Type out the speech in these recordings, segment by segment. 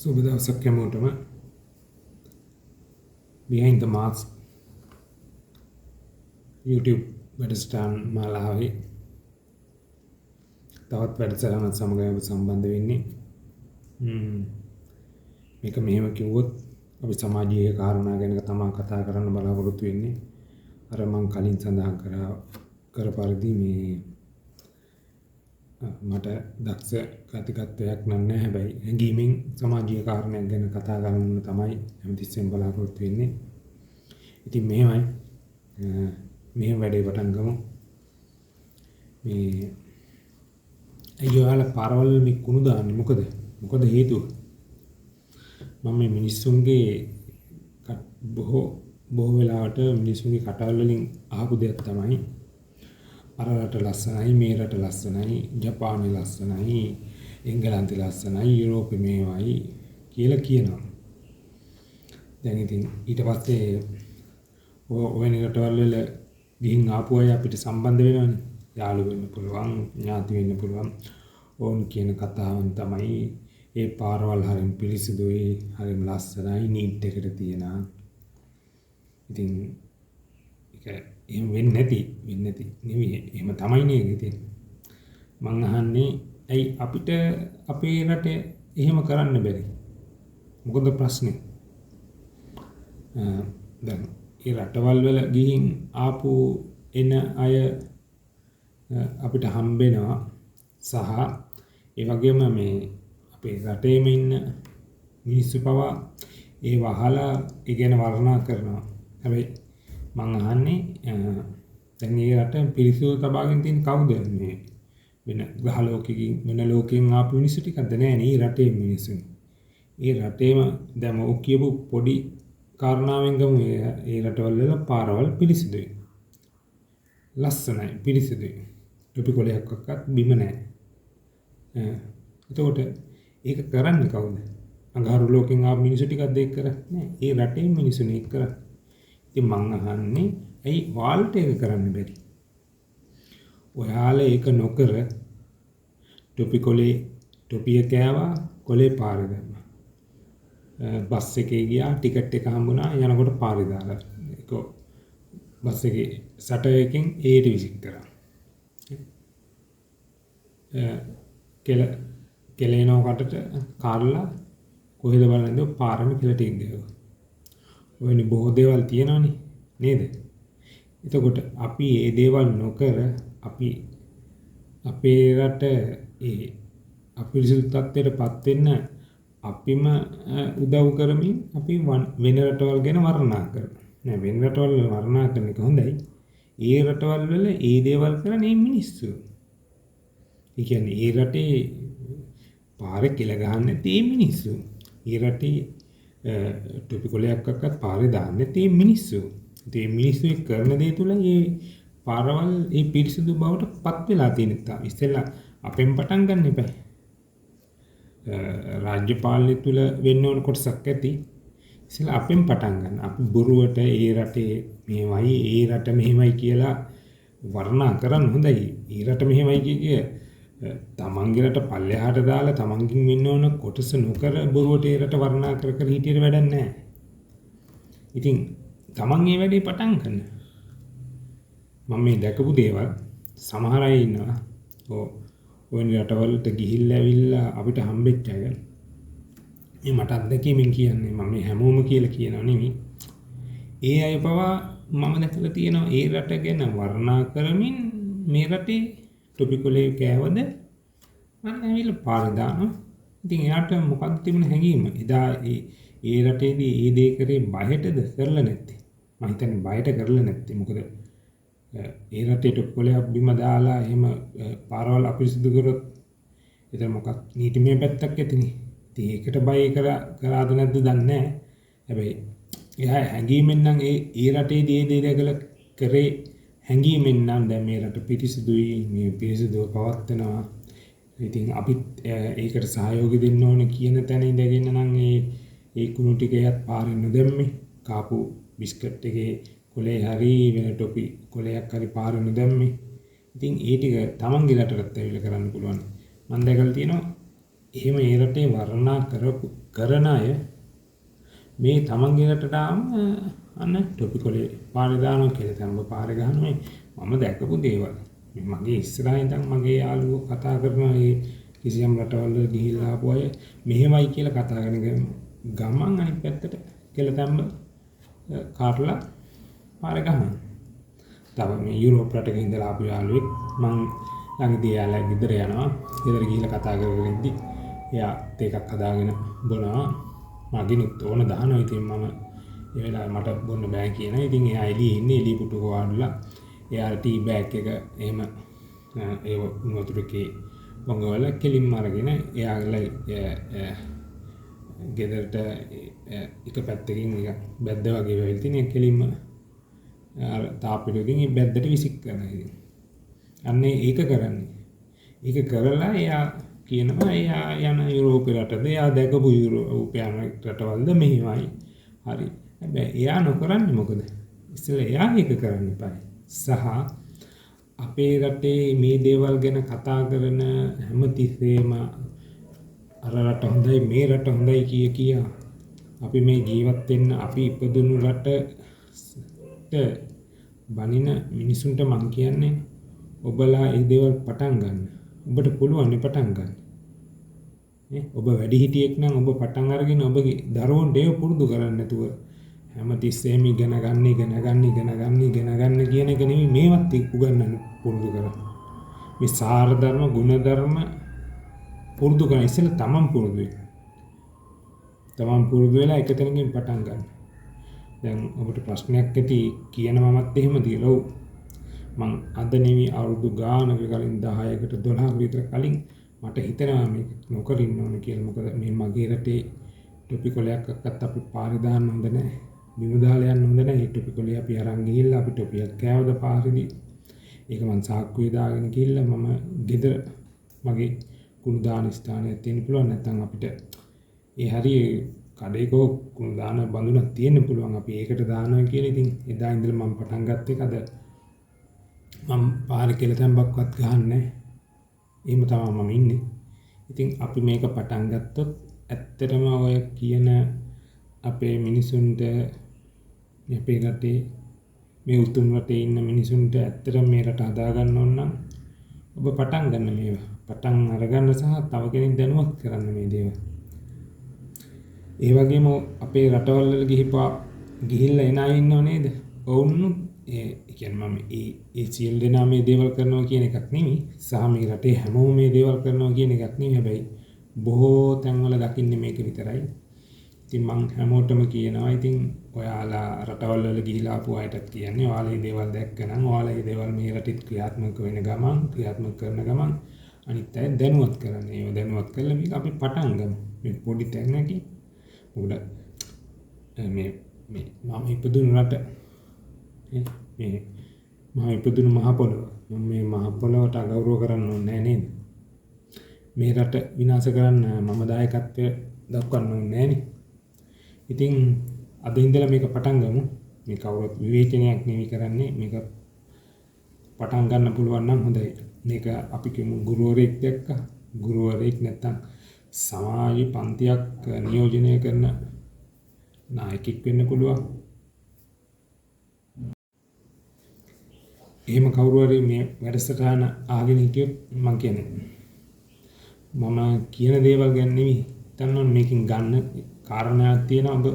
සුබ දවසක් හැමෝටම behind the mask YouTube වැඩසටහන් මාලාවේ තවත් වැඩසටහනක් සමග ඔබ සම්බන්ධ වෙන්නේ. මේක මෙහෙම කිව්වොත් අපි සමාජීය කාරණා ගැන තමයි කතා කරන්න බලාපොරොත්තු වෙන්නේ. අර මම කලින් සඳහන් කර පරිදි මේ මට දක්ෂ කතිකත්වයක් නැහැ. හැබැයි හැඟීමෙන් සමාජීය කාරණයක් ගැන කතා කරන්න තමයි හැමතිස්සෙම බලාපොරොත්තු වෙන්නේ. ඉතින් මෙහෙම වැඩේ පටන් ගමු. මේ අයියෝලා පාරවල් මේ කුණු දාන්නේ මොකද හේතුව? මම මේ මිනිස්සුන්ගේ බොහෝ වෙලාවට මිනිස්සුන්ගේ කටවල් වලින් අහපු දෙයක් තමයි අර රට ලස්සනයි, මේ රට ලස්සනයි, ජපානය ලස්සනයි, එංගලන්තය ලස්සනයි, යුරෝපෙ මේවයි කියලා කියනවා. දැන් ඉතින් ඊට පස්සේ ඔය රටවල් වල ගිහින් ආපු අය අපිට සම්බන්ධ වෙනවනේ. යාළු වෙන්න පුළුවන්, ඥාති වෙන්න පුළුවන්. ඕන් කියන කතාවන් තමයි ඒ පාරවල් හරිම පිරිසිදුයි, හරිම ලස්සනයි, නීට් එකට තියෙනවා. ඉතින් ඒක එහෙම වෙන්නේ නැති නෙවෙයි. එහෙම තමයි නේද ඉතින්. මං අහන්නේ ඇයි අපිට අපේ රටේ එහෙම කරන්න බැරි? මොකද ප්‍රශ්නේ? දැන් ඒ රටවල් වල ගිහින් ආපු එන අය අපිට හම්බෙනවා සහ ඒ වගේම මේ අපේ රටේම ඉන්න මිනිස්සු පවා ඒ වහලා ඉගෙන වර්ණනා කරනවා. හැබැයි මං අහන්නේ දැන් මේ රට පිරිසිදු තබාගෙන තියෙන කවුද? මේ වෙන ග්‍රහ ලෝකෙකින් වෙන ලෝකෙකින් ආපු මිනිස්සු ටිකක්ද? නෑ නේ රටේ මිනිස්සු. ඒ රටේම දැන් ඔය කියපු පොඩි කාරණාවෙන් ගමු. ඒ රටවල වල පාරවල් පිරිසිදුයි. ලස්සනයි, පිරිසිදුයි. ටොපි කොලයක්වත් බිම නෑ. එතකොට ඒක කරන්නේ කවුද? අඟහරු ලෝකෙන් ආපු මිනිස්සු ටිකක්ද ඒක කරන්නේ? නෑ. ඒ රටේ මිනිස්සුනේ ඒක කරන්නේ. ඉතින් මං අහන්නේ ඇයි ඔයාලට ඒක කරන්න බැරි? ඔයාලා ඒක නොකර ටොපිය කෑවා, කොලේ පාරේ දැම්මා. බස් එකේ ගියා, ටිකට් එක හම්බුණා, යනකොට පාරේ දාලා ඒක බස් එකේ සටර් එකෙන් ඒට විසික් කරා. කෙලේනෝ කටට කාරලා කොහෙද බලන්නේ පාරම කියලා ටික ගියා. ඔයනි බොහෝ දේවල් තියෙනවනේ නේද? එතකොට අපි මේ දේවල් නොකර අපි අපේ රට ඒ අපිරිසුදු තත්ත්වයටපත් වෙන්න අපිම උදව් කරමින් අපි වෙන රටවල් ගැන වර්ණනා කරනවා. නෑ වෙන රටවල් වර්ණනා කරන එක හොඳයි. ඒ රටවල් වල ඒ දේවල් කරන්නේ මිනිස්සු. ඒ කියන්නේ ඒ රටේ පාරේ කියලා ගහන්නේ තේ මිනිස්සු. ඒ රටේ ටොපි කොලයක්වත් පාරේ දාන්නේ තේ මිනිස්සු. ඒ මිනිස්සු කරන දේ තුල මේ පාරවල් මේ පිරිසිදු බවට පත් වෙලා තියෙන තා. ඉස්සෙල්ලා අපෙන් පටන් ගන්න එපා. රාජ්‍ය පාලනය තුල වෙන්න ඕන කොටසක් ඇති. ඉස්සෙල්ලා අපෙන් පටන් ගන්න. අපි බොරුවට ඒ රටේ මෙහෙමයි, ඒ රට මෙහෙමයි කියලා වර්ණනා කරන්න හොඳයි. ඒ රට මෙහෙමයි කිය තමන්ගේ රට පල්ලෙහාට දාලා තමන්ගෙන් වෙන්න ඕන කොටස නොකර බොරුවට ඒ රට වර්ණනා කර හිටියට වැඩක් නැහැ. ඉතින් තමන් මේ වැඩේ පටන් ගන්න. මම මේ දැකපු දේවල් සමහර අය ඉන්නවා. ඔය රටවලට ගිහිල්ලා ඇවිල්ලා අපිට හම්බෙච්ච අය. මේ මට අත්දැකීමෙන් කියන්නේ මම මේ හැමෝම කියලා කියනවා නෙමෙයි. ඒ අය පවා මම දැකලා තියෙනවා ඒ රට ගැන වර්ණනා කරමින් මේ රටේ ටොපි කොලේ කෑවද මම ඇවිල්ලා පාරේ දානවා. ඉතින් එයාට මොකක්ද තිබුණ හැඟීම? එදා ඒ රටේදී ඒ දේ කරේ බයටද කරලා නැත්තේ? මම හිතන්නේ බයට කරලා නැත්තේ. මොකද ඒ රටේ ටොපි කොලයක් බිම දාලා එහෙම පාරවල් අපිරිසිදු කරොත් එතන මොකක් නීතිමය පැත්තක් ඇතිනේ. ඉතින් ඒකට බය කරාද නැද්ද දන්නේ නැහැ. හැබැයි එයා හැඟීමෙන් නම් ඒ රටේදී ඒ දේ දැකලා කරේ හැඟීමෙන් නම් දැන් මේ රට පිරිසිදුයි, මේ පිරිසිදුව පවත්වනවා. ඉතින් අපිත් ඒකට සහයෝගය දෙන්න ඕනේ කියන තැන ඉඳගෙන නම් ඒ කුණු ටිකයත් පාරේ නොදැම්මේ. කාපු බිස්කට් එකේ කොලේ හරි වෙන ටොපි කොලයක් හරි පාරේ නොදැම්මේ. ඉතින් ඒ ටික තමන්ගේ රටකට ඇවිල්ලා කරන්න පුළුවන්. මම දැකලා තියෙනවා එහෙම ඒ රටේ වර්ණනා කරන අය මේ තමන්ගේ රටට අන්න ටොපිකොලේ පාරේ දානවා කියලා තමයි පාරේ ගහන මේ මම දැකපු දේවල්. මේ මගේ ඉස්සරහින් ඉඳන් මගේ යාළුවෝ කතා කරනවා මේ කිසියම් රටවල ගිහිල්ලා ආපු අය මෙහෙමයි කියලා කතා කරන ගමන් අනිත් පැත්තට කියලා තමයි කාටලා පාරේ ගහනවා. තව මේ යුරෝප රටක ඉඳලා ආපු යාළුවෙක් මං ළඟදී යාළුවා ගෙදර යනවා. ගෙදර ගිහිල්ලා කතා කරගෙන ඉද්දි එයා තේකක් හදාගෙන බොනවා. මගිනුත් ඕන දානවා. ඉතින් මම ඒ වෙලාවේ මට බොන්න බෑ කියන. ඉතින් එයා එළියේ ඉන්නේ. එළිය පුටුවක වාඩිලා එයා ටී බෑග් එක එහෙම ඒ වතුරකේ වංගවල කෙලින්ම අරගෙන එයාගේ ගෙදරට එක පැත්තකින් එක බැද්ද වගේ වෙවිල් තියෙන කෙලින්ම අර තාප්පෙලකින් ඒ බැද්දට විසික් කරනවා. ඉතින් අන්න ඒක කරන්නේ. ඒක කරලා එයා කියනවා එයා යන යුරෝපේ රටද එයා දැකපු යුරෝපියානු රටවල්ද මෙහිමයි. හරි. හැබැයි එයා නොකරන්නේ මොකද? ඉතින් එයා ඒක කරන්න එපා. සහ අපේ රටේ මේ දේවල් ගැන කතා කරන හැමතිස්සෙම අර රට හොඳයි මේ රට හොඳයි කියා අපි මේ ජීවත් වෙන්න අපි ඉපදුණු රටට බනින මිනිසුන්ට මං කියන්නේ ඔබලා ඒ දේවල් පටන් ගන්න. ඔබට පුළුවන් පටන් ගන්න. ඔබ වැඩිහිටියෙක් නම් ඔබ පටන් අරගෙන ඔබගේ දරුවන්ට ඒව පුරුදු කරන්න නැතුව හැමතිස්සෙම ඉගෙන ගන්න කියන එක නෙමෙයි මේවත් උගන්වන්න පුරුදු කරන්න. මේ සාර ධර්ම ගුණ ධර්ම පුරුදු කරන ඉස්සෙල්ලා තමන් පුරුදු වෙන්න. තමන් පුරුදු වෙලා එක තැනකින් පටන් ගන්න. දැන් ඔබට ප්‍රශ්නයක් ඇති කියන මමත් එහෙම දිලෝ මං අද නෙමෙයි අවුරුදු ගානක කලින් 10කට 12කට විතර කලින් මට හිතෙනවා මේක නොකර ඉන්න ඕන කියලා. මොකද මේ මගේ රටේ ටොපිකොලයක් අක්කත් අපි පාරේ දාන්න හොඳ නැහැ. බිම දාලා යන්න හොඳ නැහැ. මේ ටොපිකොලේ අපි අරන් ගිහිල්ලා අපි ටොපියක් කෑවද පාරේදී. ඒක මං සාක්කුවේ දාගෙන ගිහිල්ලා මම ගෙදර මගේ කුණු දාන ස්ථානයක් තියෙන්න පුළුවන්. නැත්නම් අපිට ඒ හරිය කඩේක කුණු දාන බඳුනක් තියෙන්න පුළුවන්. අපි ඒකට දානවා කියලා ඉතින් එදා ඉඳලා මම පටන් ගත්ත එකද මම පාරේ කියලා තැම්බක්වත් ගහන්නේ. එහෙම තමයි මම ඉන්නේ. ඉතින් අපි මේක පටන් ගත්තොත් ඇත්තටම ඔය කියන අපේ මිනිසුන්ට අපේ රටේ මේ උතුම් රටේ ඉන්න මිනිසුන්ට ඇත්තටම මේ රට හදා ගන්න ඕන නම් ඔබ පටන් ගන්න මේවා. පටන් අරගන්න සහ තව කෙනෙක් දැනුවත් කරන්න මේ දේවල්. ඒ වගේම අපේ රටවල් වල ගිහිල්ලා එන අය ඉන්නව නේද? ඔවුන් ඒ කියන්නේ මම ඒ සියලු දෙනා මේ දේවල් කරනවා කියන එකක් නෙමෙයි. සහ මේ රටේ හැමෝම මේ දේවල් කරනවා කියන එකක් නෙමෙයි. හැබැයි බොහෝ තැන්වල දකින්නේ මේක විතරයි. ඉතින් මං හැමෝටම කියනවා ඉතින් ඔයාලා රටවල් වල ගිහිලා ආපු අයටත් කියන්නේ ඔයාලා මේ දේවල් දැක්කනම් ඔයාලා මේ දේවල් මේ රටෙත් ක්‍රියාත්මක වෙන ගමන් ක්‍රියාත්මක කරන ගමන් අනිත් අය දැනුවත් කරන්න. ඒව දැනුවත් කළා මේක අපි පටන් ගමු. මේ පොඩි තැනකින් මොකද මේ මම ඉපදුණු රට මේ මම ඉපදුණු මහ පොළොව මම මේ මහ පොළොවට අගෞරව කරන්න ඕනේ නේද? මේ රට විනාශ කරන්න මම දායකත්වය දක්වන්න ඕනේ නෑනේ. ඉතින් අද ඉඳලා මේක පටන් ගමු. මේ කවුරුත් විවේචනයක් නෙවෙයි කරන්නේ. මේක පටන් ගන්න පුළුවන් නම් හොඳයි. මේක අපි කියමු ගුරුවරයෙක් දැක්කා. ගුරුවරයෙක් නැත්තම් සමාජ පන්තියක් නියෝජනය කරන නායකයෙක් වෙන්න පුළුවන්. එහෙම කවුරු හරි මේ වැඩසටහන අහගෙන හිටියොත් මම කියන්නේ මම කියන දේවල් ගැන නෙවෙයි හිතන්න මේකෙන් ගන්න කාරණාවක් තියෙනවා.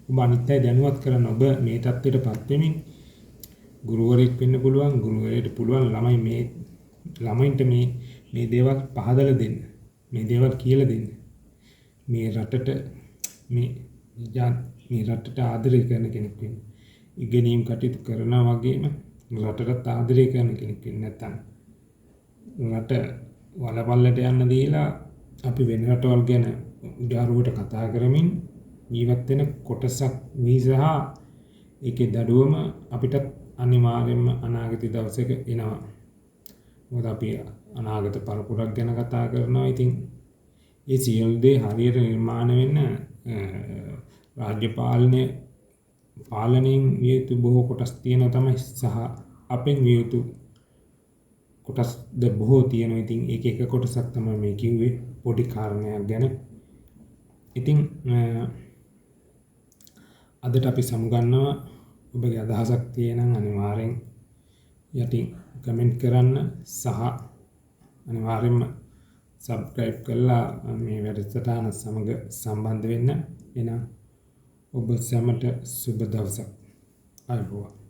ඔබ අනිත් අය දැනුවත් කරන්න. ඔබ මේ தත්ත්වයටපත් වෙමින් ගුරුවරයෙක් වෙන්න පුළුවන්. ගුරුවරයෙට පුළුවන් ළමයින්ට මේ දේවල් පහදලා දෙන්න. මේ දේවල් කියලා දෙන්න. මේ රටට මේ රටට ආදරය කරන කෙනෙක් වෙන්න. ඉගෙනීම් කටයුතු කරනවා වගේම රටට ආදරය කරන කෙනෙක් වෙන්න. නැත්නම් රට වලපල්ලට යන්න දීලා අපි වෙන රටවල් ගැන උදාරුවට කතා කරමින් ජීවත් වෙන කොටසක් සහ ඒකේ දඩුවම අපිට අනිවාර්යයෙන්ම අනාගත දවසක එනවා. මොකද අපි අනාගත පරපුරක් ගැන කතා කරනවා. ඉතින් ඒ සියලු දේ හරියට නිර්මාණය වෙන්න රාජ්‍ය පාලනයෙන් විය යුතු බොහෝ කොටස් තියෙනවා තමයි. සහ අපෙන් විය යුතු කොටස්ද බොහෝ තියෙනවා. ඉතින් ඒක එක කොටසක් තමයි මේ කිව්වේ. පොඩි කාරණයක් ගැන. ඉතින් අදට අපි සමුගන්නවා. ඔබගේ අදහසක් තියෙනම් අනිවාර්යෙන් යටින් කමෙන්ට් කරන්න සහ අනිවාර්යෙන්ම සබ්ස්ක්‍රයිබ් කරලා මේ වැඩසටහන සමග සම්බන්ධ වෙන්න. එහෙනම් ඔබ සැමට සුබ දවසක්. ආයුබෝවන්.